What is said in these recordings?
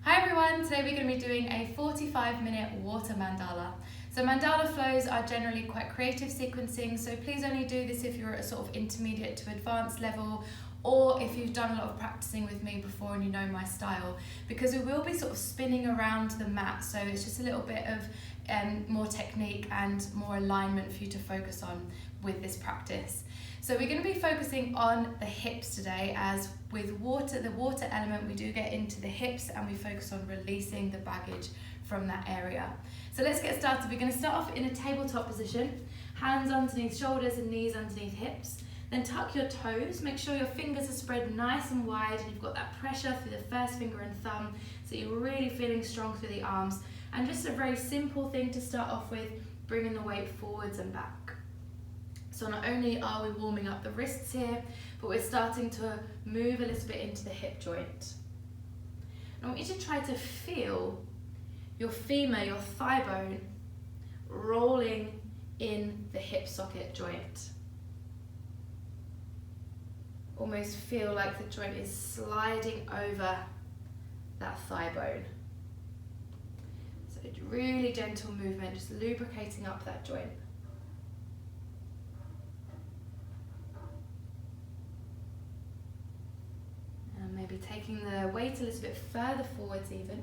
Hi everyone, today we're going to be doing a 45-minute water mandala. So mandala flows are generally quite creative sequencing, so please only do this if you're at a sort of intermediate to advanced level, or if you've done a lot of practicing with me before and you know my style, because we will be sort of spinning around the mat, so it's just a little bit of more technique and more alignment for you to focus on with this practice. So we're going to be focusing on the hips today, as with water, the water element, we do get into the hips and we focus on releasing the baggage from that area. So let's get started. We're going to start off in a tabletop position, hands underneath shoulders and knees underneath hips. Then tuck your toes, make sure your fingers are spread nice and wide and you've got that pressure through the first finger and thumb, so you're really feeling strong through the arms. And just a very simple thing to start off with, bringing the weight forwards and back. So not only are we warming up the wrists here, but we're starting to move a little bit into the hip joint. And I want you to try to feel your femur, your thigh bone, rolling in the hip socket joint. Almost feel like the joint is sliding over that thigh bone. So really gentle movement, just lubricating up that joint. And maybe taking the weight a little bit further forwards even.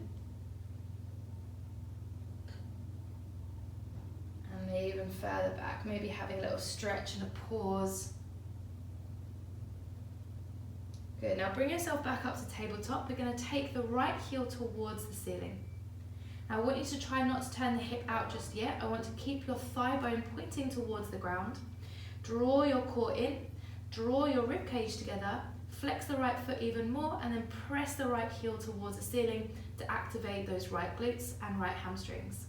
And maybe even further back, maybe having a little stretch and a pause. Good, now bring yourself back up to tabletop. We're going to take the right heel towards the ceiling. Now I want you to try not to turn the hip out just yet. I want to keep your thigh bone pointing towards the ground. Draw your core in, draw your rib cage together, flex the right foot even more, and then press the right heel towards the ceiling to activate those right glutes and right hamstrings.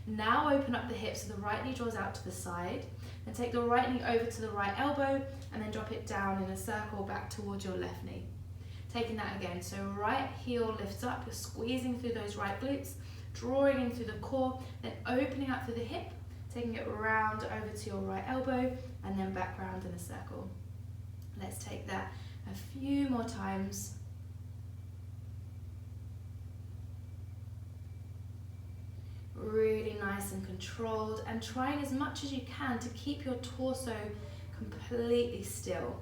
Now open up the hips so the right knee draws out to the side, then take the right knee over to the right elbow and then drop it down in a circle back towards your left knee. Taking that again, so right heel lifts up, you're squeezing through those right glutes, drawing in through the core, then opening up through the hip, taking it round over to your right elbow and then back round in a circle. Let's take that a few more times. Really nice and controlled, and trying as much as you can to keep your torso completely still.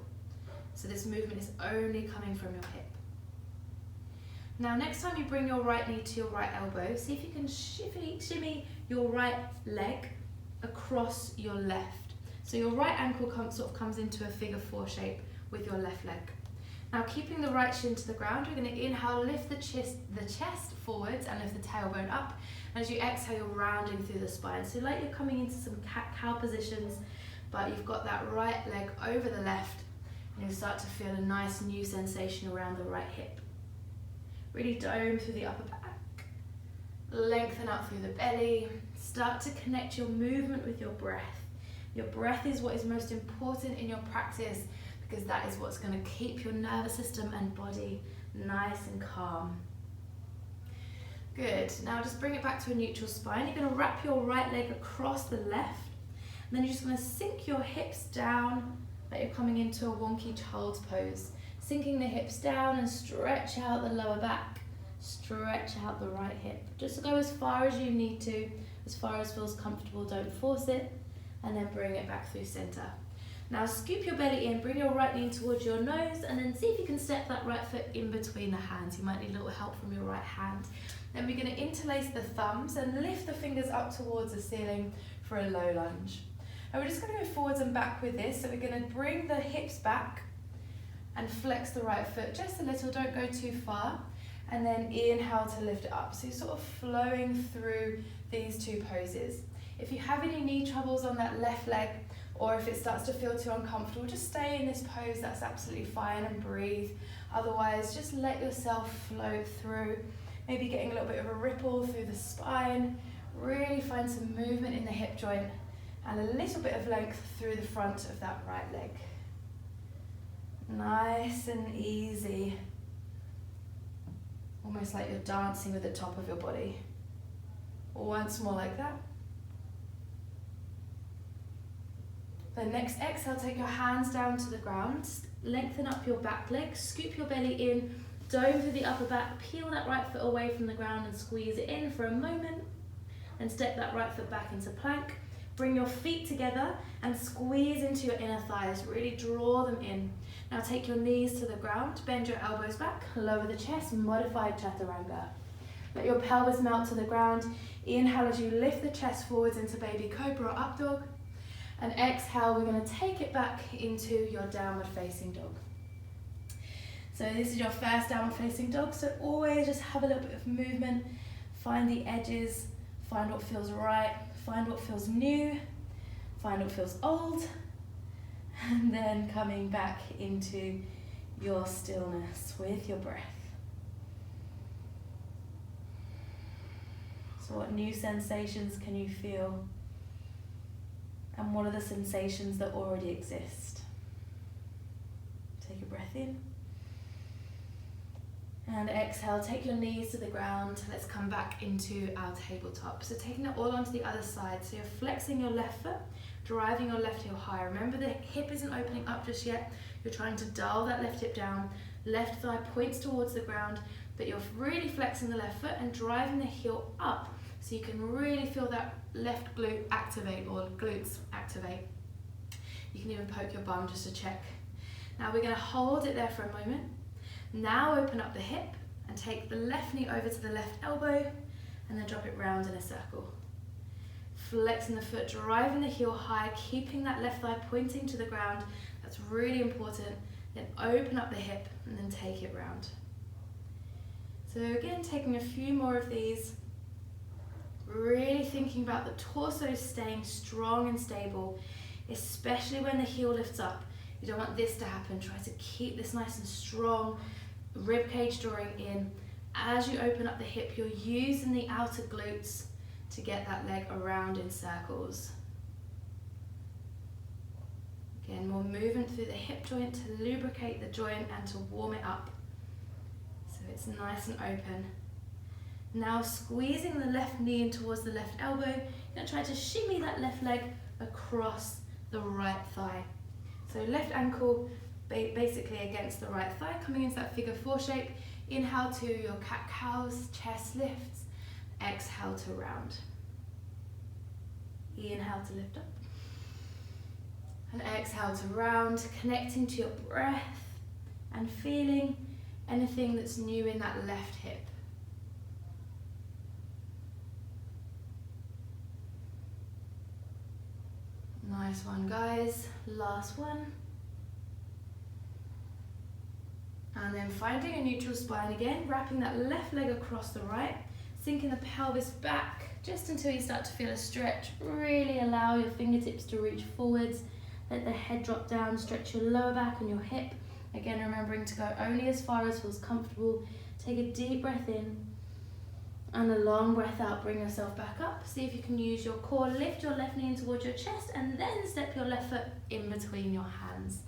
So this movement is only coming from your hip. Now next time you bring your right knee to your right elbow, see if you can shimmy your right leg across your left. So your right ankle sort of comes into a figure four shape with your left leg. Now keeping the right shin to the ground, we're going to inhale, lift the chest forwards and lift the tailbone up. And as you exhale, you're rounding through the spine. So like you're coming into some cat-cow positions, but you've got that right leg over the left, and you'll start to feel a nice new sensation around the right hip. Really dome through the upper back. Lengthen up through the belly. Start to connect your movement with your breath. Your breath is what is most important in your practice, because that is what's going to keep your nervous system and body nice and calm. Good, now just bring it back to a neutral spine. You're going to wrap your right leg across the left, and then you're just going to sink your hips down like you're coming into a wonky child's pose. Sinking the hips down and stretch out the lower back, stretch out the right hip. Just go as far as you need to, as far as feels comfortable, don't force it, and then bring it back through center. Now scoop your belly in, bring your right knee towards your nose, and then see if you can step that right foot in between the hands. You might need a little help from your right hand. Then we're going to interlace the thumbs and lift the fingers up towards the ceiling for a low lunge. And we're just going to go forwards and back with this. So we're going to bring the hips back and flex the right foot just a little, don't go too far. And then inhale to lift it up. So you're sort of flowing through these two poses. If you have any knee troubles on that left leg, or if it starts to feel too uncomfortable, just stay in this pose, that's absolutely fine, and breathe. Otherwise, just let yourself float through, maybe getting a little bit of a ripple through the spine. Really find some movement in the hip joint and a little bit of length through the front of that right leg. Nice and easy. Almost like you're dancing with the top of your body. Once more like that. Then next exhale, take your hands down to the ground, lengthen up your back leg, scoop your belly in, Dome through the upper back, peel that right foot away from the ground and squeeze it in for a moment. And step that right foot back into plank. Bring your feet together and squeeze into your inner thighs. Really draw them in. Now take your knees to the ground, bend your elbows back, lower the chest, modified chaturanga. Let your pelvis melt to the ground. Inhale as you lift the chest forwards into baby cobra or up dog. And exhale, we're going to take it back into your downward facing dog. So this is your first downward facing dog, so always just have a little bit of movement, find the edges, find what feels right, find what feels new, find what feels old, and then coming back into your stillness with your breath. So what new sensations can you feel? And what are the sensations that already exist? Take a breath in. And exhale, take your knees to the ground. Let's come back into our tabletop. So taking it all onto the other side. So you're flexing your left foot, driving your left heel higher. Remember the hip isn't opening up just yet. You're trying to dull that left hip down. Left thigh points towards the ground, but you're really flexing the left foot and driving the heel up so you can really feel that left glute activate or glutes activate. You can even poke your bum just to check. Now we're going to hold it there for a moment. Now open up the hip and take the left knee over to the left elbow and then drop it round in a circle. Flexing the foot, driving the heel high, keeping that left thigh pointing to the ground. That's really important. Then open up the hip and then take it round. So again, taking a few more of these. Really thinking about the torso staying strong and stable, especially when the heel lifts up. You don't want this to happen. Try to keep this nice and strong. Rib cage drawing in. As you open up the hip, you're using the outer glutes to get that leg around in circles. Again, more movement through the hip joint to lubricate the joint and to warm it up. So it's nice and open. Now squeezing the left knee in towards the left elbow, you're going to try to shimmy that left leg across the right thigh. So left ankle basically against the right thigh, coming into that figure 4 shape. Inhale to your cat-cows, chest lifts. Exhale to round. Inhale to lift up. And exhale to round, connecting to your breath and feeling anything that's new in that left hip. Nice one, guys. Last one. And then finding a neutral spine again, wrapping that left leg across the right, sinking the pelvis back just until you start to feel a stretch. Really allow your fingertips to reach forwards. Let the head drop down, stretch your lower back and your hip. Again, remembering to go only as far as feels comfortable. Take a deep breath in and a long breath out. Bring yourself back up. See if you can use your core. Lift your left knee in towards your chest and then step your left foot in between your hands.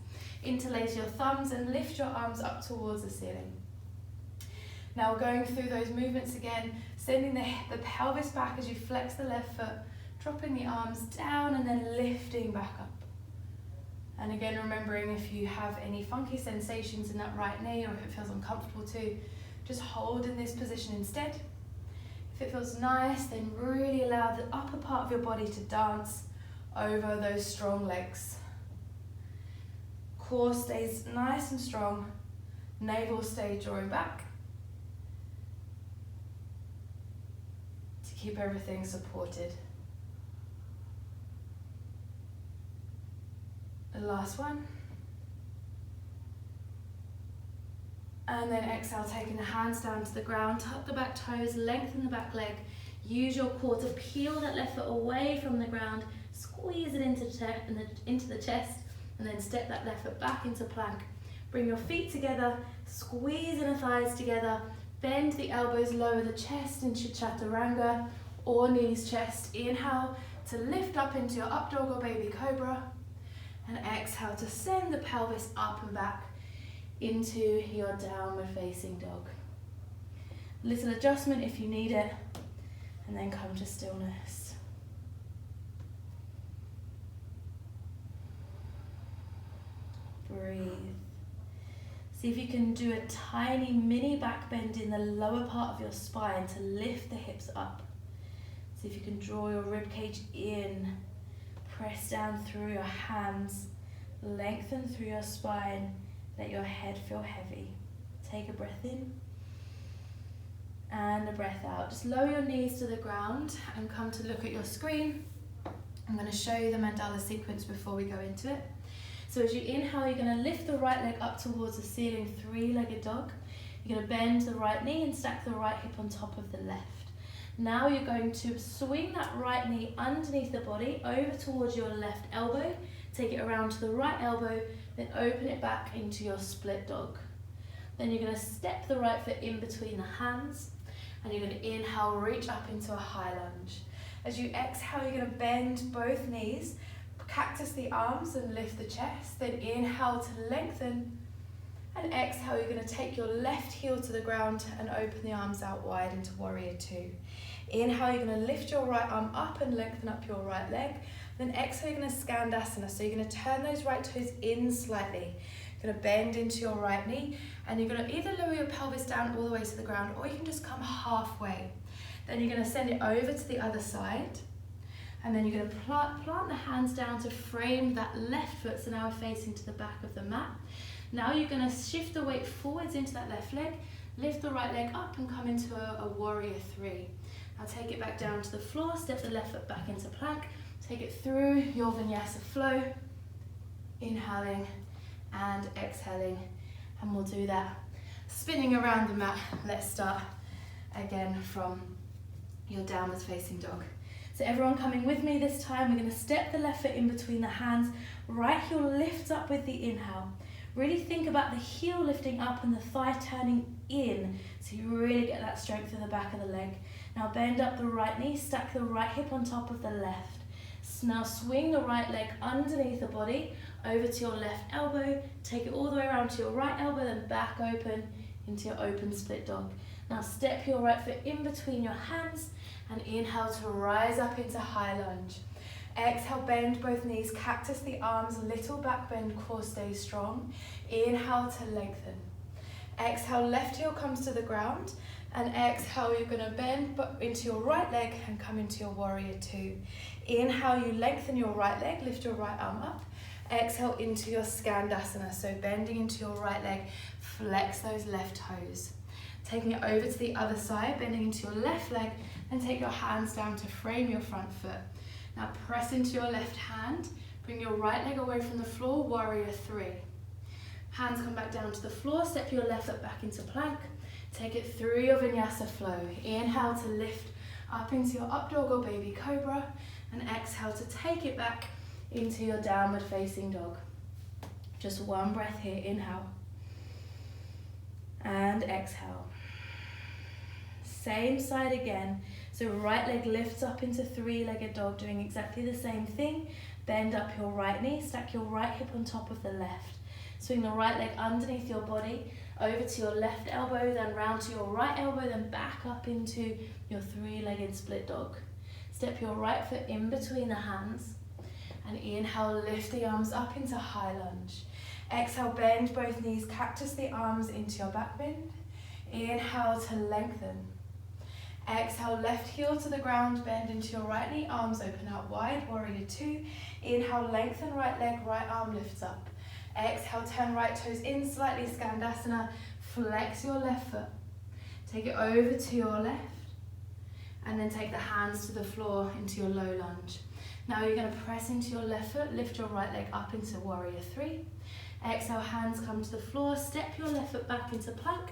Interlace your thumbs and lift your arms up towards the ceiling. Now going through those movements again, sending the pelvis back as you flex the left foot, dropping the arms down and then lifting back up. And again, remembering if you have any funky sensations in that right knee or if it feels uncomfortable too, just hold in this position instead. If it feels nice, then really allow the upper part of your body to dance over those strong legs. Core stays nice and strong, navel stays drawing back to keep everything supported. The last one. And then exhale, taking the hands down to the ground, tuck the back toes, lengthen the back leg. Use your core to peel that left foot away from the ground, squeeze it into the chest, and then step that left foot back into plank. Bring your feet together, squeeze inner thighs together, bend the elbows, lower the chest into chaturanga or knees chest. Inhale to lift up into your up dog or baby cobra, and exhale to send the pelvis up and back into your downward facing dog. Little adjustment if you need it, and then come to stillness. Breathe. See if you can do a tiny mini back bend in the lower part of your spine to lift the hips up. See if you can draw your rib cage in, press down through your hands, lengthen through your spine, let your head feel heavy. Take a breath in and a breath out. Just lower your knees to the ground and come to look at your screen. I'm going to show you the mandala sequence before we go into it. So as you inhale, you're going to lift the right leg up towards the ceiling, three-legged dog. You're going to bend the right knee and stack the right hip on top of the left. Now you're going to swing that right knee underneath the body over towards your left elbow. Take it around to the right elbow, then open it back into your split dog. Then you're going to step the right foot in between the hands, and you're going to inhale, reach up into a high lunge. As you exhale, you're going to bend both knees, cactus the arms and lift the chest. Then inhale to lengthen, and exhale, you're going to take your left heel to the ground and open the arms out wide into warrior two. Inhale, you're going to lift your right arm up and lengthen up your right leg. Then exhale, you're going to skandasana. So you're going to turn those right toes in slightly. You're going to bend into your right knee, and you're going to either lower your pelvis down all the way to the ground, or you can just come halfway. Then you're going to send it over to the other side, and then you're going to plant the hands down to frame that left foot, so now we're facing to the back of the mat. Now you're going to shift the weight forwards into that left leg, lift the right leg up and come into a warrior three. Now take it back down to the floor, step the left foot back into plank, take it through your vinyasa flow, inhaling and exhaling, and we'll do that spinning around the mat. Let's start again from your downwards facing dog. So everyone coming with me this time, we're going to step the left foot in between the hands, right heel lifts up with the inhale. Really think about the heel lifting up and the thigh turning in, so you really get that strength in the back of the leg. Now bend up the right knee, stack the right hip on top of the left. Now swing the right leg underneath the body, over to your left elbow, take it all the way around to your right elbow, then back open into your open split dog. Now step your right foot in between your hands and inhale to rise up into high lunge. Exhale, bend both knees, cactus the arms, little back bend, core stays strong. Inhale to lengthen. Exhale, left heel comes to the ground, and exhale, you're going to bend into your right leg and come into your warrior two. Inhale, you lengthen your right leg, lift your right arm up. Exhale into your skandasana, so bending into your right leg, flex those left toes. Taking it over to the other side, bending into your left leg, and take your hands down to frame your front foot. Now press into your left hand, bring your right leg away from the floor, warrior three. Hands come back down to the floor, step your left foot back into plank, take it through your vinyasa flow. Inhale to lift up into your up dog or baby cobra, and exhale to take it back into your downward facing dog. Just one breath here, inhale, and exhale. Same side again. So right leg lifts up into three-legged dog, doing exactly the same thing. Bend up your right knee, stack your right hip on top of the left. Swing the right leg underneath your body, over to your left elbow, then round to your right elbow, then back up into your three-legged split dog. Step your right foot in between the hands, and inhale, lift the arms up into high lunge. Exhale, bend both knees, cactus the arms into your back bend. Inhale to lengthen. Exhale, left heel to the ground, bend into your right knee, arms open out wide, warrior two. Inhale, lengthen right leg, right arm lifts up. Exhale, turn right toes in slightly, skandasana, flex your left foot. Take it over to your left, and then take the hands to the floor into your low lunge. Now you're going to press into your left foot, lift your right leg up into warrior three. Exhale, hands come to the floor, step your left foot back into plank,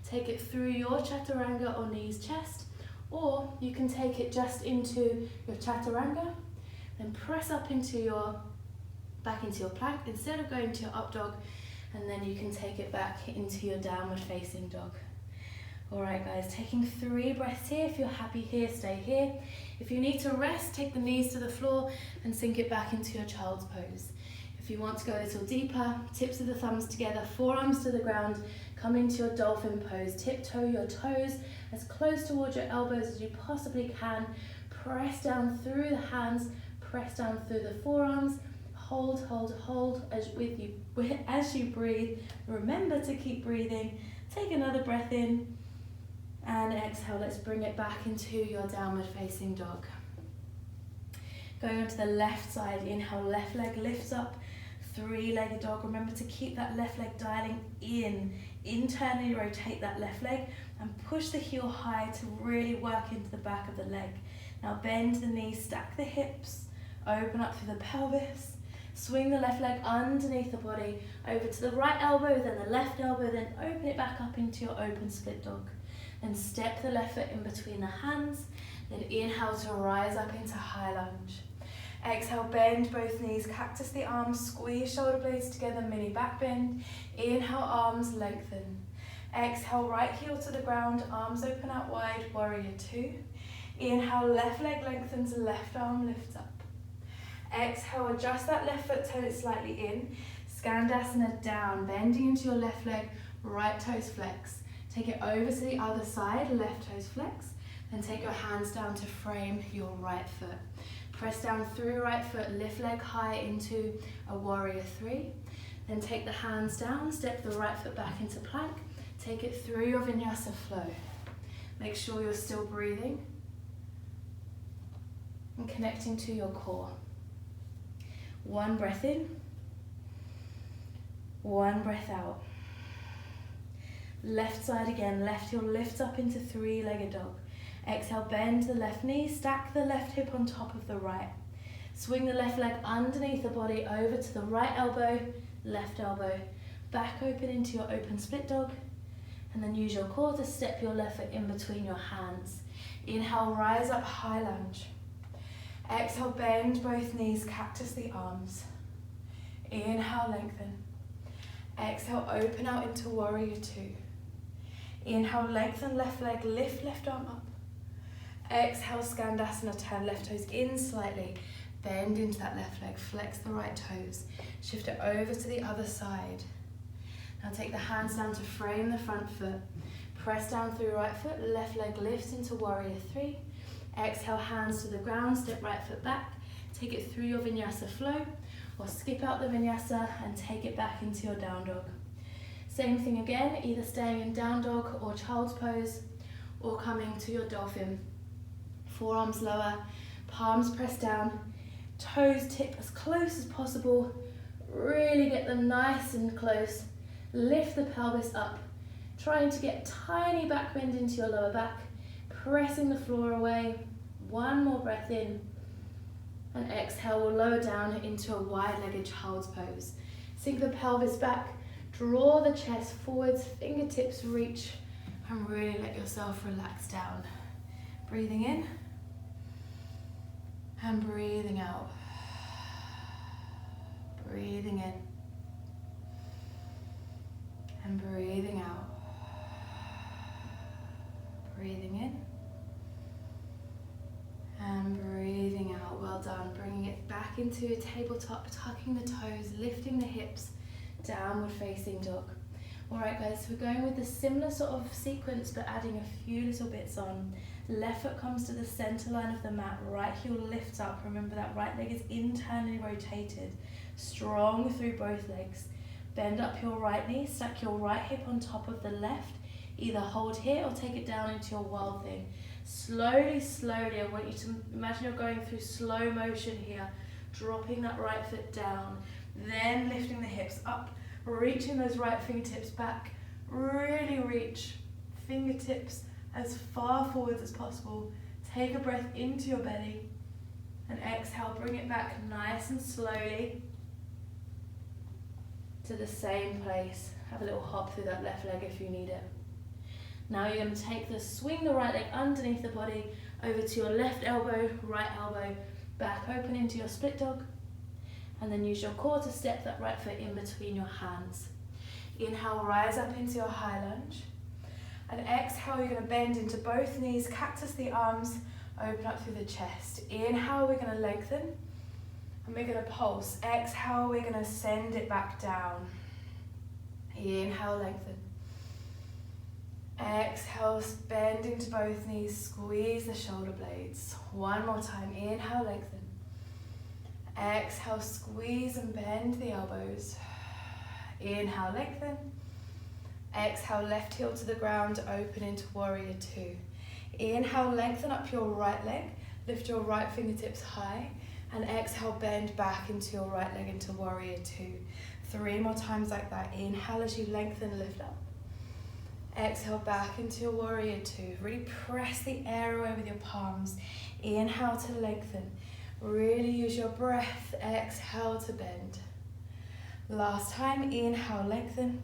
take it through your chaturanga or knees chest, or you can take it just into your chaturanga, then press up into your back into your plank instead of going to your up dog, and then you can take it back into your downward facing dog. Alright guys, taking 3 breaths here. If you're happy here, stay here. If you need to rest, take the knees to the floor and sink it back into your child's pose. If you want to go a little deeper, tips of the thumbs together, forearms to the ground, come into your dolphin pose. Tiptoe your toes as close towards your elbows as you possibly can. Press down through the hands, press down through the forearms. hold, hold, hold as you breathe. Remember to keep breathing. Take another breath in and exhale. Let's bring it back into your downward facing dog. Going onto the left side, inhale, left leg lifts up, three-legged dog. Remember to keep that left leg dialing in. Internally rotate that left leg and push the heel high to really work into the back of the leg. Now bend the knees, stack the hips, open up through the pelvis, swing the left leg underneath the body, over to the right elbow, then the left elbow, then open it back up into your open split dog. Then step the left foot in between the hands, then inhale to rise up into high lunge. Exhale, bend both knees, cactus the arms, squeeze shoulder blades together, mini back bend. Inhale, arms lengthen. Exhale, right heel to the ground, arms open out wide, warrior two. Inhale, left leg lengthens, left arm lifts up. Exhale, adjust that left foot, turn it slightly in. Skandasana down, bending into your left leg, right toes flex. Take it over to the other side, left toes flex. Then take your hands down to frame your right foot. Press down through right foot, lift leg high into a warrior three. Then take the hands down, step the right foot back into plank. Take it through your vinyasa flow. Make sure you're still breathing and connecting to your core. One breath in, one breath out. Left side again, left heel lifts up into three-legged dog. Exhale, bend the left knee, stack the left hip on top of the right. Swing the left leg underneath the body over to the right elbow, left elbow. Back open into your open split dog. And then use your core to step your left foot in between your hands. Inhale, rise up, high lunge. Exhale, bend both knees, cactus the arms. Inhale, lengthen. Exhale, open out into warrior two. Inhale, lengthen left leg, lift left arm up. Exhale, Skandasana, turn left toes in slightly. Bend into that left leg, flex the right toes. Shift it over to the other side. Now take the hands down to frame the front foot. Press down through right foot, left leg lifts into warrior three. Exhale, hands to the ground, step right foot back. Take it through your vinyasa flow, or skip out the vinyasa and take it back into your down dog. Same thing again, either staying in down dog or child's pose, or coming to your dolphin. Forearms lower, palms pressed down, toes tip as close as possible. Really get them nice and close. Lift the pelvis up, trying to get tiny back bend into your lower back, pressing the floor away. One more breath in, and exhale, we'll lower down into a wide-legged child's pose. Sink the pelvis back, draw the chest forwards, fingertips reach, and really let yourself relax down. Breathing in, and breathing out. Breathing in, and breathing out. Breathing in, and breathing out. Well done. Bringing it back into tabletop, tucking the toes, lifting the hips, downward facing dog. Alright guys, so we're going with a similar sort of sequence but adding a few little bits on. Left foot comes to the center line of the mat, right heel lifts up. Remember that right leg is internally rotated. Strong through both legs. Bend up your right knee, stack your right hip on top of the left. Either hold here or take it down into your wild thing. Slowly, slowly, I want you to imagine you're going through slow motion here, dropping that right foot down, then lifting the hips up, reaching those right fingertips back. Really reach fingertips as far forwards as possible. Take a breath into your belly and exhale, bring it back nice and slowly to the same place. Have a little hop through that left leg if you need it. Now you're going to swing the right leg underneath the body over to your left elbow, right elbow, back open into your split dog, and then use your core to step that right foot in between your hands. Inhale, rise up into your high lunge, and exhale, you're going to bend into both knees, cactus the arms, open up through the chest. Inhale, we're going to lengthen, and we're going to pulse. Exhale, we're going to send it back down. Inhale, lengthen. Exhale, bend into both knees, squeeze the shoulder blades. One more time, inhale, lengthen. Exhale, squeeze and bend the elbows. Inhale, lengthen. Exhale, left heel to the ground, open into warrior two. Inhale, lengthen up your right leg, lift your right fingertips high, and exhale, bend back into your right leg into warrior two. 3 more times like that. Inhale as you lengthen, lift up. Exhale, back into your warrior two. Really press the air away with your palms. Inhale to lengthen. Really use your breath. Exhale to bend. Last time, inhale, lengthen.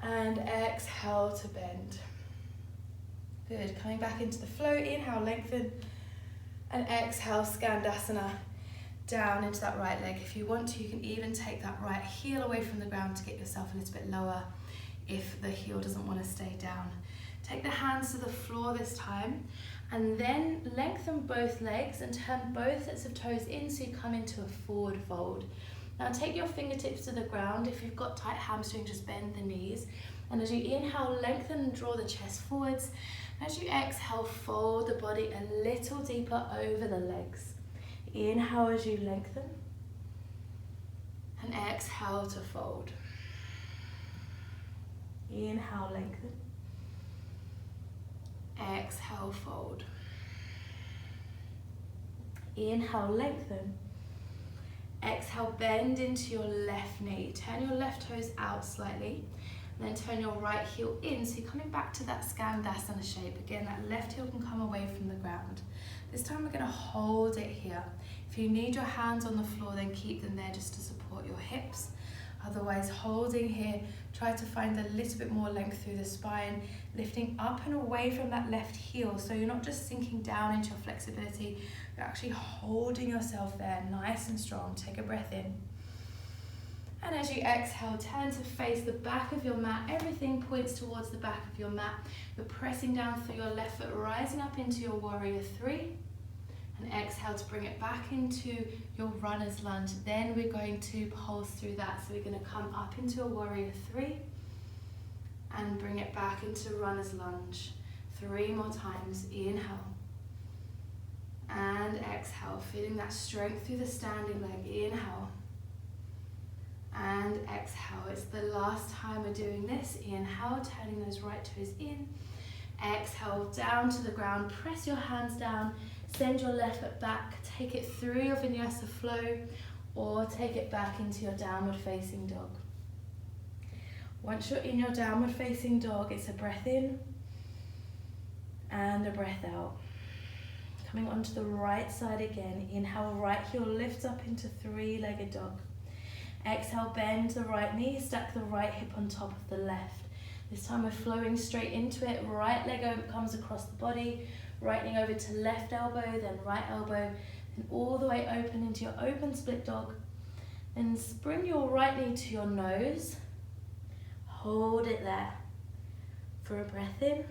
And exhale to bend. Good, coming back into the flow. Inhale, lengthen. And exhale, Skandasana. Down into that right leg. If you want to, you can even take that right heel away from the ground to get yourself a little bit lower if the heel doesn't want to stay down. Take the hands to the floor this time, and then lengthen both legs and turn both sets of toes in so you come into a forward fold. Now take your fingertips to the ground. If you've got tight hamstrings, just bend the knees. And as you inhale, lengthen and draw the chest forwards. As you exhale, fold the body a little deeper over the legs. Inhale as you lengthen. And exhale to fold. Inhale, lengthen. Exhale, fold. Inhale, lengthen. Exhale, bend into your left knee. Turn your left toes out slightly. And then turn your right heel in. So you're coming back to that Skandasana shape. Again, that left heel can come away from the ground. This time we're going to hold it here. If you need your hands on the floor, then keep them there just to support your hips. Otherwise, holding here, try to find a little bit more length through the spine, lifting up and away from that left heel. So you're not just sinking down into your flexibility, you're actually holding yourself there nice and strong. Take a breath in. And as you exhale, turn to face the back of your mat. Everything points towards the back of your mat. You're pressing down through your left foot, rising up into your warrior three. And exhale to bring it back into your runner's lunge. Then we're going to pulse through that. So we're going to come up into a warrior three and bring it back into runner's lunge. 3 more times. Inhale. And exhale, feeling that strength through the standing leg. Inhale. And exhale. It's the last time we're doing this. Inhale, turning those right toes in. Exhale, down to the ground. Press your hands down. Send your left foot back. Take it through your vinyasa flow, or take it back into your downward facing dog. Once you're in your downward facing dog, it's a breath in and a breath out. Coming onto the right side again. Inhale, right heel lifts up into three-legged dog. Exhale, bend the right knee, stack the right hip on top of the left. This time we're flowing straight into it. Right leg comes across the body, right knee over to left elbow, then right elbow, then all the way open into your open split dog. Then bring your right knee to your nose. Hold it there for a breath in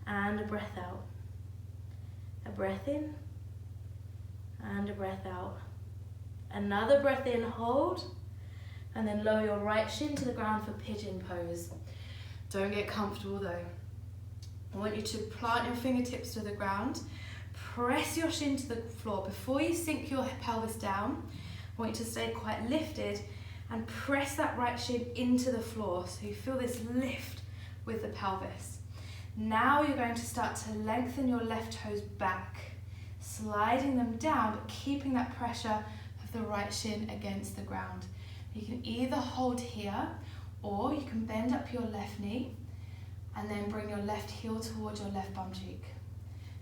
and a breath out. A breath in and a breath out. Another breath in, hold, and then lower your right shin to the ground for Pigeon Pose. Don't get comfortable though. I want you to plant your fingertips to the ground, press your shin to the floor. Before you sink your pelvis down, I want you to stay quite lifted and press that right shin into the floor so you feel this lift with the pelvis. Now you're going to start to lengthen your left toes back, sliding them down, but keeping that pressure of the right shin against the ground. You can either hold here, or you can bend up your left knee and then bring your left heel towards your left bum cheek.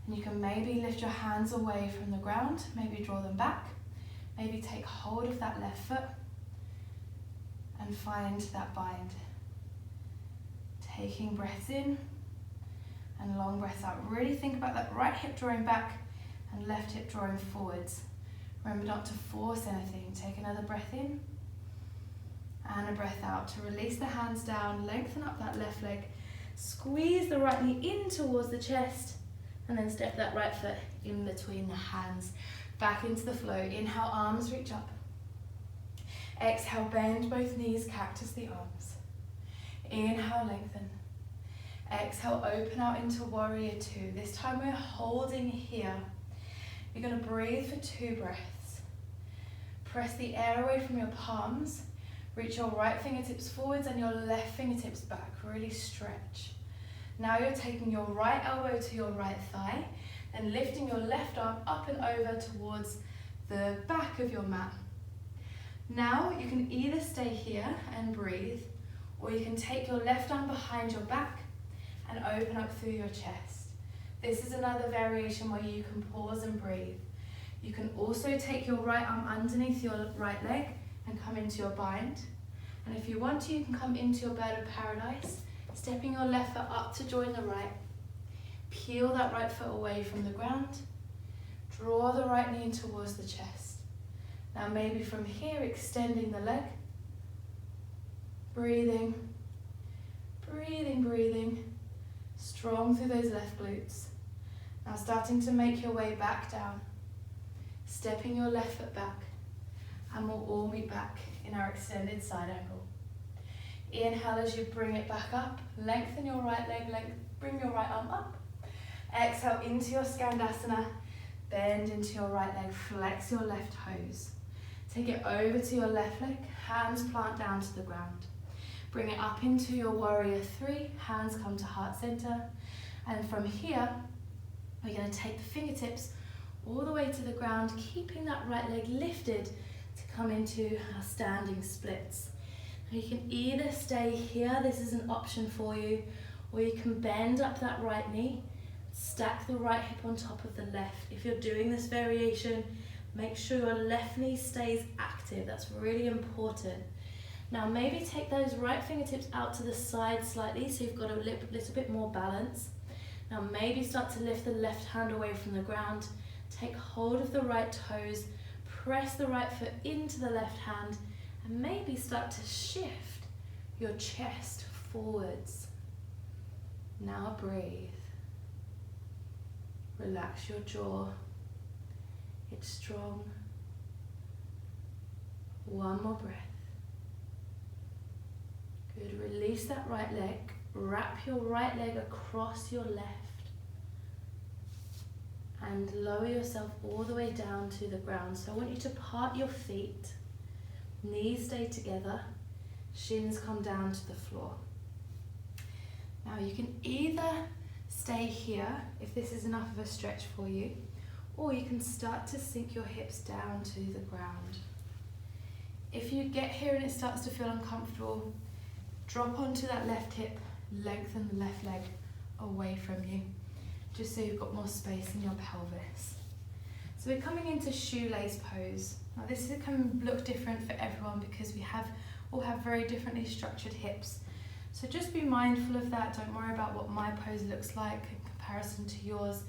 And you can maybe lift your hands away from the ground, maybe draw them back, maybe take hold of that left foot and find that bind. Taking breaths in and long breaths out. Really think about that right hip drawing back and left hip drawing forwards. Remember not to force anything. Take another breath in and a breath out to release the hands down, lengthen up that left leg, squeeze the right knee in towards the chest, and then step that right foot in between the hands, back into the flow. Inhale, arms reach up. Exhale, bend both knees, cactus the arms. Inhale, lengthen. Exhale, open out into warrior two. This time we're holding here. You're going to breathe for 2 breaths. Press the air away from your palms. Reach your right fingertips forwards and your left fingertips back. Really stretch. Now you're taking your right elbow to your right thigh and lifting your left arm up and over towards the back of your mat. Now you can either stay here and breathe, or you can take your left arm behind your back and open up through your chest. This is another variation where you can pause and breathe. You can also take your right arm underneath your right leg and come into your bind. And if you want to, you can come into your bird of paradise, stepping your left foot up to join the right. Peel that right foot away from the ground. Draw the right knee in towards the chest. Now maybe from here, extending the leg. Breathing, breathing, breathing. Strong through those left glutes. Now starting to make your way back down. Stepping your left foot back. And we'll all be back in our extended side angle. Inhale as you bring it back up. Lengthen your right leg, bring your right arm up. Exhale into your Skandasana. Bend into your right leg, flex your left toes. Take it over to your left leg, hands plant down to the ground. Bring it up into your warrior 3, hands come to heart center. And from here, we're going to take the fingertips all the way to the ground, keeping that right leg lifted to come into our standing splits. Now you can either stay here, this is an option for you, or you can bend up that right knee, stack the right hip on top of the left. If you're doing this variation, make sure your left knee stays active, that's really important. Now maybe take those right fingertips out to the side slightly so you've got a little bit more balance. Now maybe start to lift the left hand away from the ground, take hold of the right toes, press the right foot into the left hand, and maybe start to shift your chest forwards. Now breathe. Relax your jaw. It's strong. One more breath. Good. Release that right leg. Wrap your right leg across your left. And lower yourself all the way down to the ground. So I want you to part your feet. Knees stay together. Shins come down to the floor. Now you can either stay here if this is enough of a stretch for you, or you can start to sink your hips down to the ground. If you get here and it starts to feel uncomfortable, drop onto that left hip, lengthen the left leg away from you, just so you've got more space in your pelvis. So we're coming into Shoelace Pose. Now this can look different for everyone because we all have very differently structured hips. So just be mindful of that. Don't worry about what my pose looks like in comparison to yours.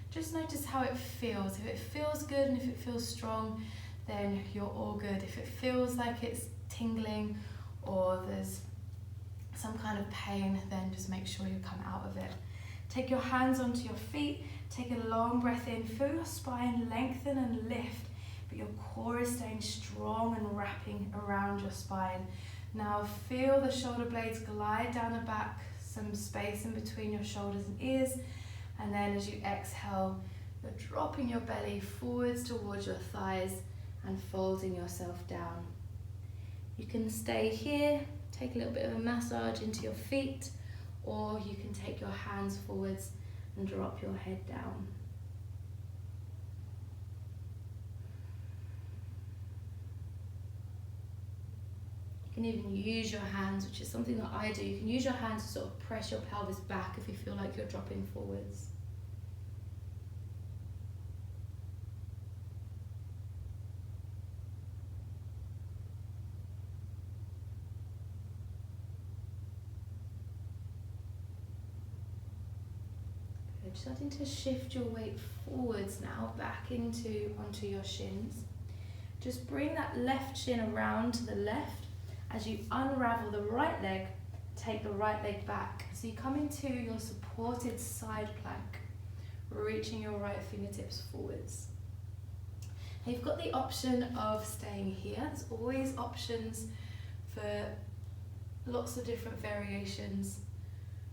Just notice how it feels. If it feels good and if it feels strong, then you're all good. If it feels like it's tingling or there's some kind of pain, then just make sure you come out of it. Take your hands onto your feet, take a long breath in, feel your spine lengthen and lift, but your core is staying strong and wrapping around your spine. Now feel the shoulder blades glide down the back, some space in between your shoulders and ears, and then as you exhale, you're dropping your belly forwards towards your thighs and folding yourself down. You can stay here, take a little bit of a massage into your feet, or you can take your hands forwards and drop your head down. You can even use your hands, which is something that I do. You can use your hands to sort of press your pelvis back if you feel like you're dropping forwards. Starting to shift your weight forwards now, back onto your shins. Just bring that left shin around to the left. As you unravel the right leg, take the right leg back. So you come into your supported side plank, reaching your right fingertips forwards. Now you've got the option of staying here. There's always options for lots of different variations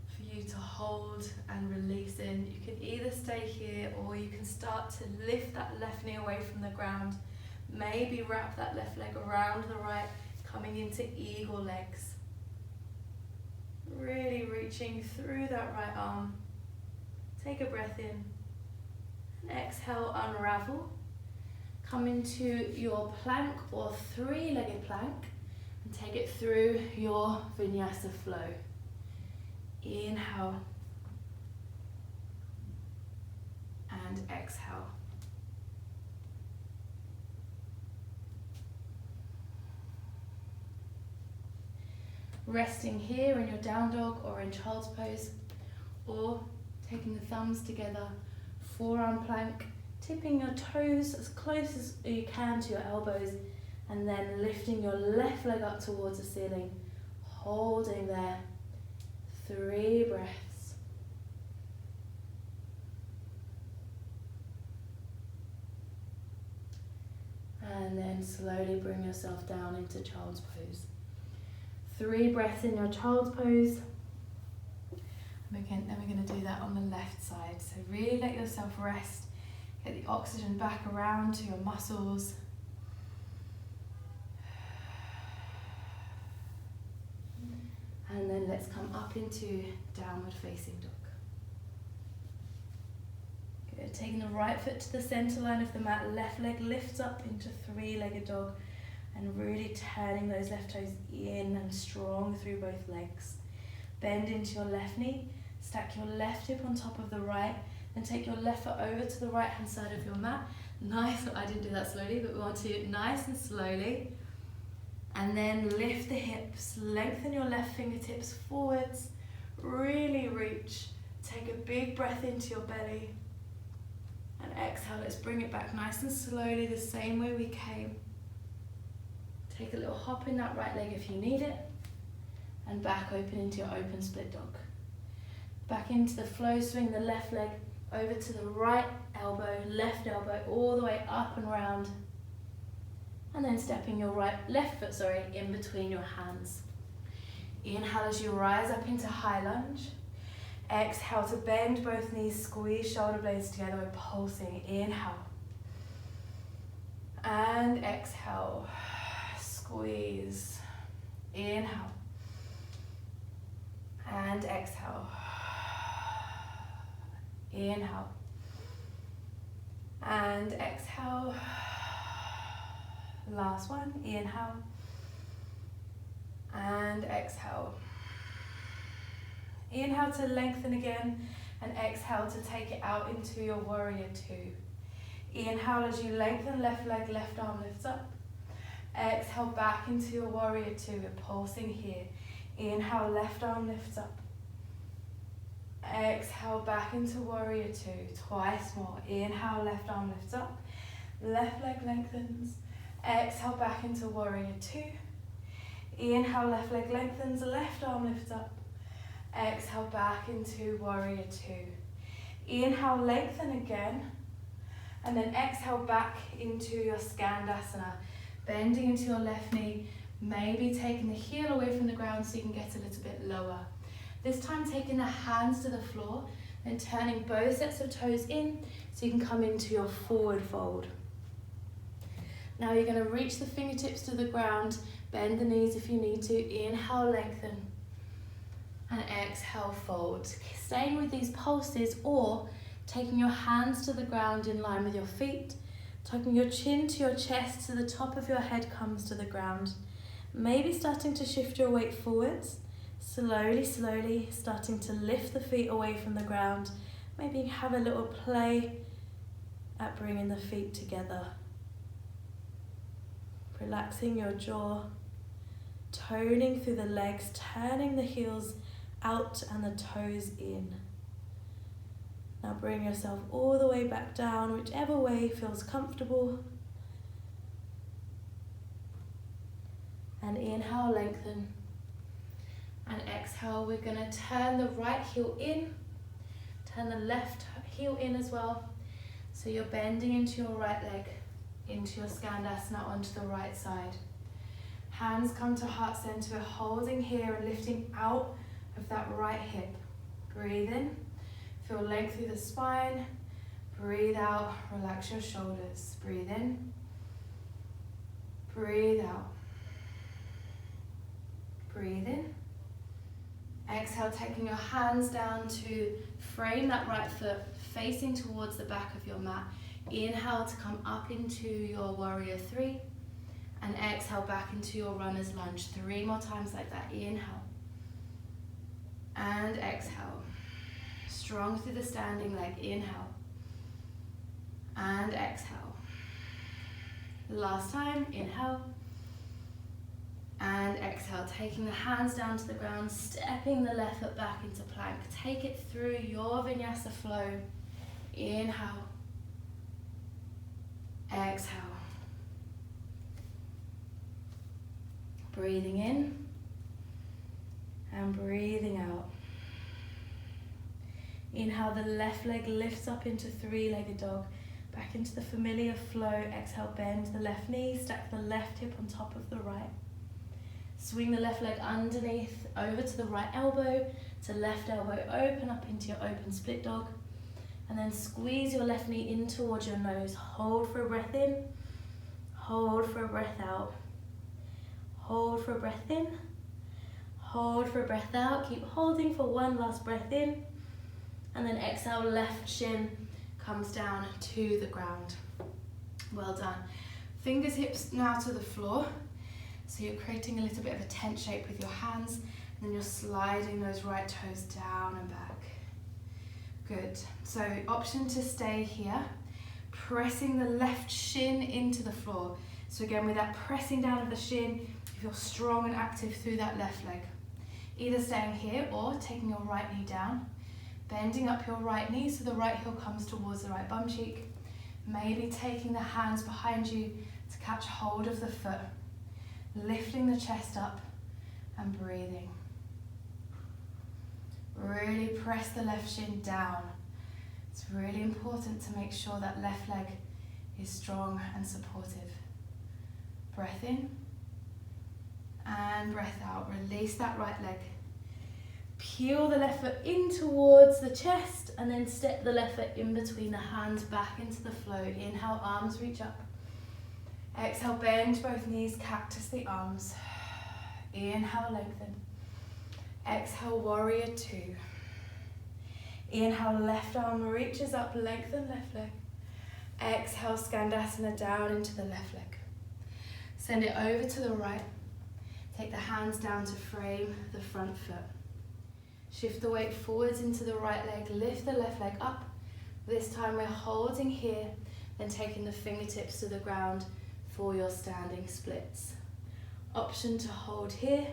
for you to hold and release in. You can either stay here or you can start to lift that left knee away from the ground. Maybe wrap that left leg around the right, coming into eagle legs. Really reaching through that right arm. Take a breath in. And exhale, unravel. Come into your plank or three-legged plank and take it through your vinyasa flow. Inhale and exhale. Resting here in your down dog or in child's pose, or taking the thumbs together, forearm plank, tipping your toes as close as you can to your elbows, and then lifting your left leg up towards the ceiling, holding there. 3 breaths. And then slowly bring yourself down into child's pose. 3 breaths in your child's pose. Then we're going to do that on the left side. So really let yourself rest. Get the oxygen back around to your muscles. And then let's come up into downward facing dog. Good. Taking the right foot to the center line of the mat, left leg lifts up into three-legged dog, and really turning those left toes in and strong through both legs. Bend into your left knee, stack your left hip on top of the right, then take your left foot over to the right hand side of your mat. Nice, I didn't do that slowly, but we want to nice and slowly. And then lift the hips, lengthen your left fingertips forwards, really reach. Take a big breath into your belly. And exhale, let's bring it back nice and slowly, the same way we came. Take a little hop in that right leg if you need it. And back open into your open split dog. Back into the flow, swing the left leg over to the right elbow, left elbow, all the way up and round. And then stepping your left foot in between your hands. Inhale as you rise up into high lunge. Exhale to bend both knees, squeeze shoulder blades together, we're pulsing. Inhale. And exhale. Squeeze. Inhale. And exhale. Inhale. And exhale. Last one. Inhale. And exhale. Inhale to lengthen again, and exhale to take it out into your warrior two. Inhale as you lengthen, left leg, left arm lifts up. Exhale back into your warrior two, we're pulsing here. Inhale, left arm lifts up. Exhale back into warrior two, twice more. Inhale, left arm lifts up. Left leg lengthens. Exhale back into warrior two. Inhale, left leg lengthens, left arm lifts up. Exhale back into warrior two. Inhale, lengthen again. And then exhale back into your Skandasana. Bending into your left knee, maybe taking the heel away from the ground so you can get a little bit lower. This time taking the hands to the floor, then turning both sets of toes in so you can come into your forward fold. Now you're going to reach the fingertips to the ground, bend the knees if you need to. Inhale, lengthen. And exhale, fold. Staying with these pulses, or taking your hands to the ground in line with your feet, tucking your chin to your chest so the top of your head comes to the ground. Maybe starting to shift your weight forwards. Slowly, slowly starting to lift the feet away from the ground. Maybe have a little play at bringing the feet together. Relaxing your jaw, toning through the legs, turning the heels out and the toes in. Now bring yourself all the way back down, whichever way feels comfortable. And inhale, lengthen. And exhale, we're going to turn the right heel in, turn the left heel in as well. So you're bending into your right leg, into your Skandasana onto the right side. Hands come to heart center, holding here and lifting out of that right hip. Breathe in. Feel length through the spine. Breathe out. Relax your shoulders. Breathe in. Breathe out. Breathe in. Exhale, taking your hands down to frame that right foot facing towards the back of your mat. Inhale to come up into your warrior three. And exhale back into your runner's lunge. 3 more times like that. Inhale. And exhale. Strong through the standing leg. Inhale. And exhale. Last time. Inhale. And exhale. Taking the hands down to the ground. Stepping the left foot back into plank. Take it through your vinyasa flow. Inhale. Exhale. Breathing in and breathing out. Inhale, the left leg lifts up into three-legged dog. Back into the familiar flow. Exhale, bend the left knee, stack the left hip on top of the right. Swing the left leg underneath, over to the right elbow, to left elbow, open up into your open split dog. And then squeeze your left knee in towards your nose. Hold for a breath in, hold for a breath out. Hold for a breath in, hold for a breath out. Keep holding for one last breath in. And then exhale, left shin comes down to the ground. Well done. Fingers, hips now to the floor. So you're creating a little bit of a tent shape with your hands. And then you're sliding those right toes down and back. Good. So option to stay here. Pressing the left shin into the floor. So again, with that pressing down of the shin, you feel strong and active through that left leg. Either staying here or taking your right knee down, bending up your right knee so the right heel comes towards the right bum cheek. Maybe taking the hands behind you to catch hold of the foot, lifting the chest up and breathing. Really press the left shin down. It's really important to make sure that left leg is strong and supportive. Breath in. And breath out. Release that right leg. Peel the left foot in towards the chest and then step the left foot in between the hands back into the flow. Inhale, arms reach up. Exhale, bend both knees, cactus the arms. Inhale, lengthen. Exhale, warrior two. Inhale, left arm reaches up, lengthen left leg. Exhale, Skandasana down into the left leg. Send it over to the right. Take the hands down to frame the front foot. Shift the weight forwards into the right leg, lift the left leg up. This time we're holding here, then taking the fingertips to the ground for your standing splits. Option to hold here,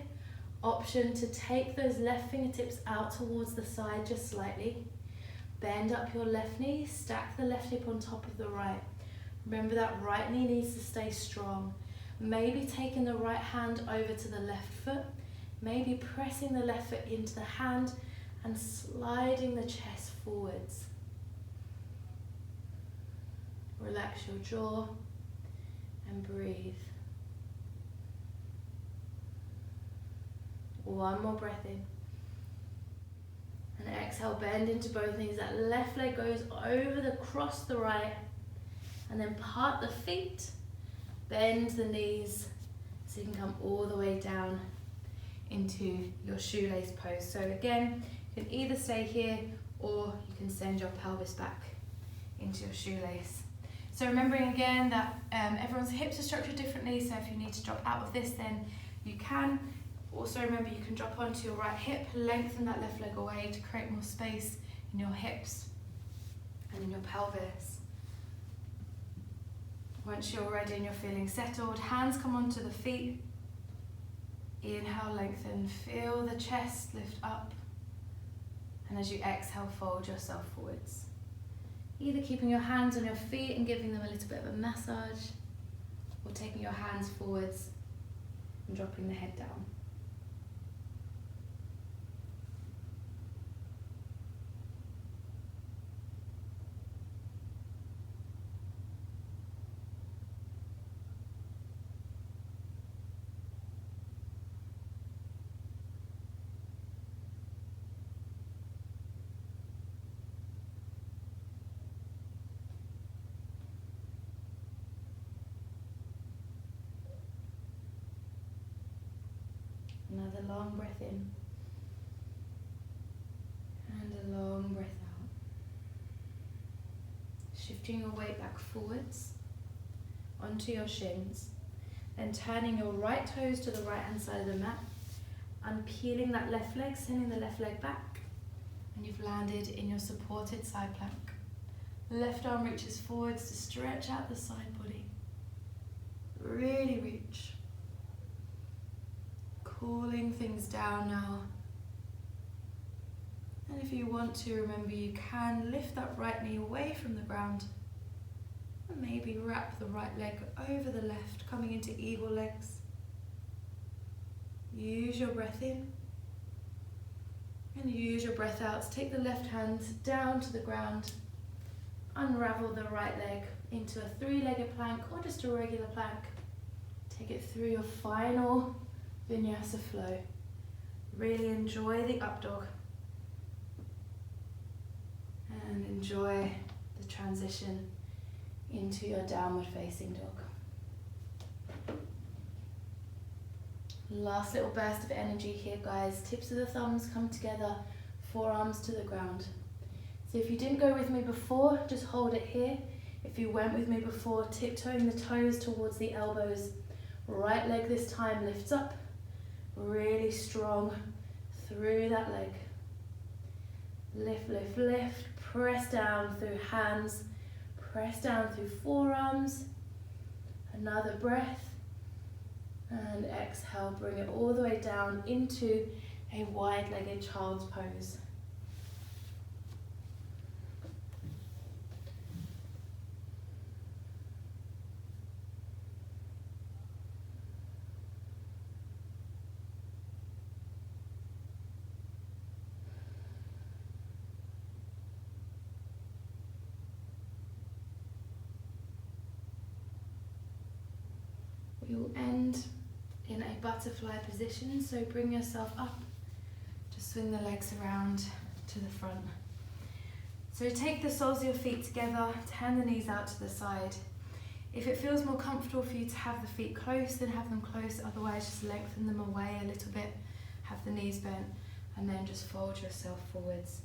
option to take those left fingertips out towards the side just slightly. Bend up your left knee, stack the left hip on top of the right. Remember that right knee needs to stay strong. Maybe taking the right hand over to the left foot, maybe pressing the left foot into the hand and sliding the chest forwards. Relax your jaw and breathe. One more breath in. And exhale, bend into both knees. That left leg goes across the right, and then part the feet. Bend the knees so you can come all the way down into your shoelace pose. So again, you can either stay here or you can send your pelvis back into your shoelace. So remembering again that everyone's hips are structured differently, so if you need to drop out of this, then you can. Also remember you can drop onto your right hip, lengthen that left leg away to create more space in your hips and in your pelvis. Once you're ready and you're feeling settled, hands come onto the feet. Inhale, lengthen, feel the chest lift up. And as you exhale, fold yourself forwards. Either keeping your hands on your feet and giving them a little bit of a massage, or taking your hands forwards and dropping the head down. Another long breath in. And a long breath out. Shifting your weight back forwards onto your shins. Then turning your right toes to the right hand side of the mat. Unpeeling that left leg, sending the left leg back. And you've landed in your supported side plank. Left arm reaches forwards to stretch out the side body. Really reach. Cooling things down now. And if you want to, remember you can lift that right knee away from the ground. And maybe wrap the right leg over the left, coming into eagle legs. Use your breath in. And use your breath out to take the left hand down to the ground. Unravel the right leg into a three-legged plank or just a regular plank. Take it through your final vinyasa flow. Really enjoy the up dog. And enjoy the transition into your downward facing dog. Last little burst of energy here, guys. Tips of the thumbs come together, forearms to the ground. So if you didn't go with me before, just hold it here. If you went with me before, tiptoeing the toes towards the elbows. Right leg this time lifts up, really strong through that leg. Lift, lift, lift, press down through hands, press down through forearms. Another breath. And exhale, bring it all the way down into a wide-legged child's pose. We will end in a butterfly position, so bring yourself up, just swing the legs around to the front. So take the soles of your feet together, turn the knees out to the side. If it feels more comfortable for you to have the feet close, then have them close, otherwise just lengthen them away a little bit, have the knees bent, and then just fold yourself forwards.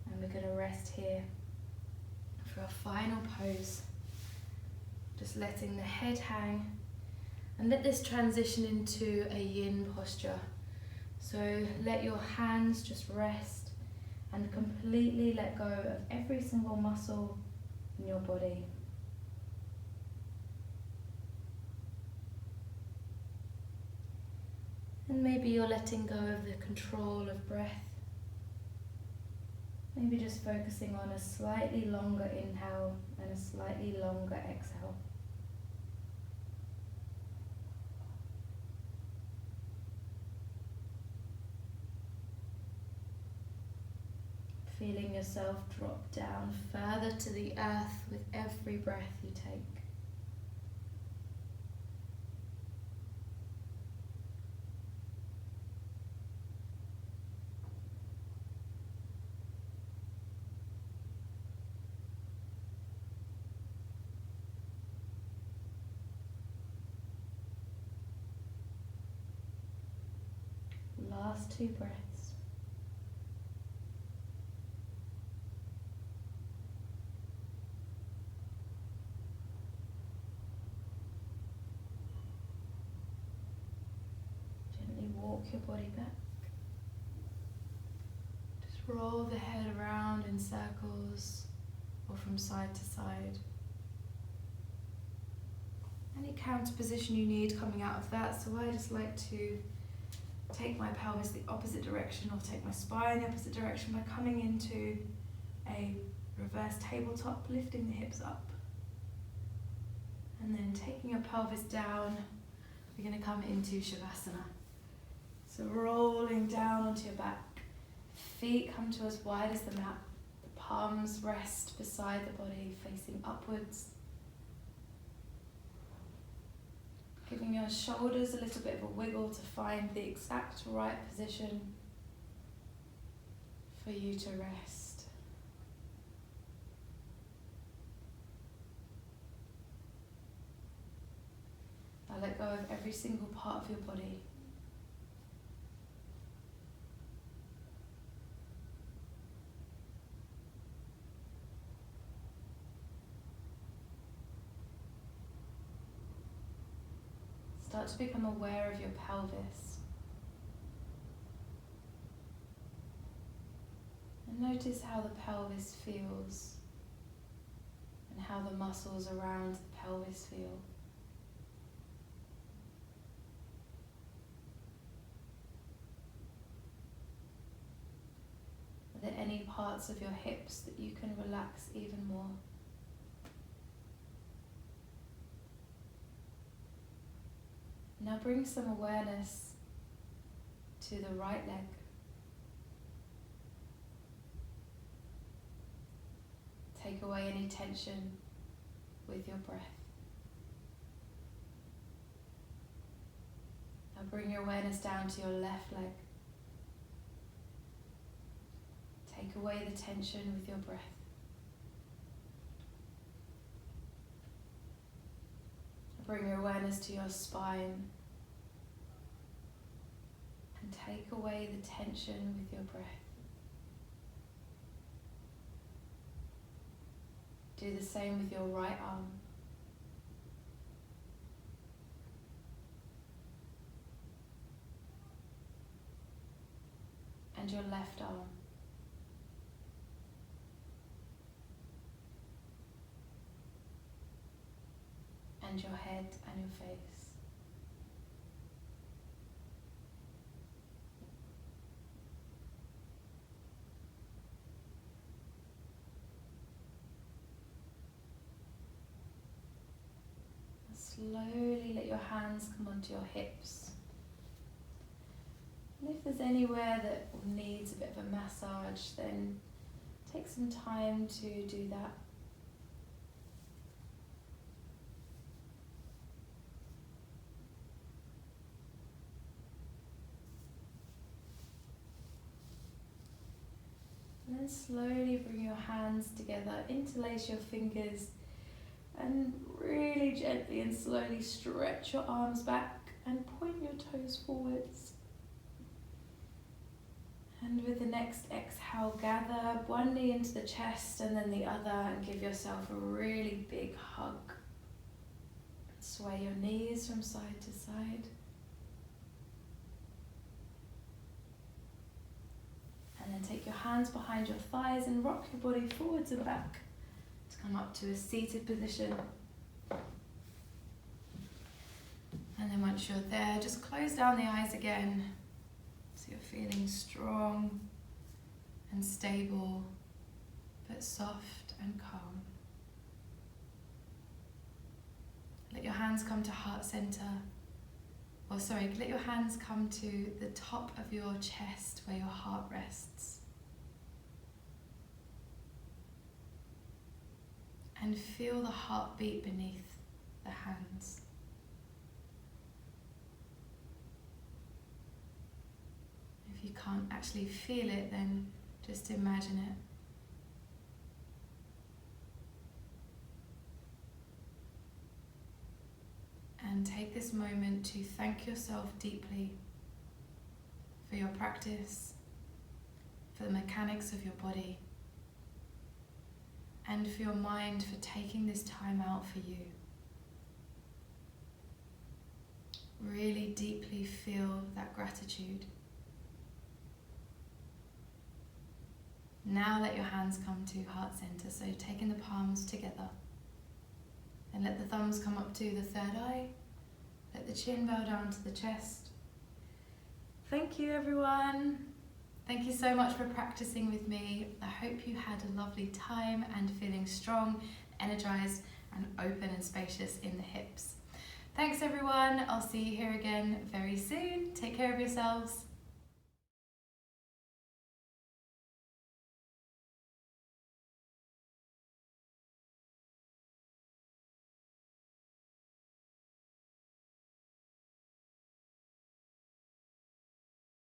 And we're going to rest here for our final pose, just letting the head hang. And let this transition into a yin posture. So let your hands just rest and completely let go of every single muscle in your body. And maybe you're letting go of the control of breath. Maybe just focusing on a slightly longer inhale and a slightly longer exhale. Feeling yourself drop down further to the earth with every breath you take. Last 2 breaths. Walk your body back. Just roll the head around in circles or from side to side. Any counter position you need coming out of that. So I just like to take my pelvis the opposite direction or take my spine the opposite direction by coming into a reverse tabletop, lifting the hips up. And then taking your pelvis down, we're going to come into Shavasana. So rolling down onto your back, feet come to as wide as the mat, palms rest beside the body, facing upwards. Giving your shoulders a little bit of a wiggle to find the exact right position for you to rest. Now let go of every single part of your body. start to become aware of your pelvis. And notice how the pelvis feels and how the muscles around the pelvis feel. Are there any parts of your hips that you can relax even more? Now bring some awareness to the right leg. Take away any tension with your breath. Now bring your awareness down to your left leg. Take away the tension with your breath. Bring your awareness to your spine and take away the tension with your breath. Do the same with your right arm. And your left arm. And your head and your face. Slowly let your hands come onto your hips. And if there's anywhere that needs a bit of a massage, then take some time to do that. And then slowly bring your hands together, interlace your fingers, and really gently and slowly stretch your arms back and point your toes forwards. And with the next exhale, gather one knee into the chest and then the other, and give yourself a really big hug. Sway your knees from side to side. And then take your hands behind your thighs and rock your body forwards and back to come up to a seated position. And then once you're there, just close down the eyes again so you're feeling strong and stable, but soft and calm. Let your hands come to heart center. Let your hands come to the top of your chest where your heart rests. And feel the heartbeat beneath the hands. If you can't actually feel it, then just imagine it. And take this moment to thank yourself deeply for your practice, for the mechanics of your body, and for your mind for taking this time out for you. Really deeply feel that gratitude. Now let your hands come to heart center, so taking the palms together. And let the thumbs come up to the third eye. Let the chin bow down to the chest. Thank you, everyone. Thank you so much for practicing with me. I hope you had a lovely time and feeling strong, energized, and open and spacious in the hips. Thanks, everyone. I'll see you here again very soon. Take care of yourselves.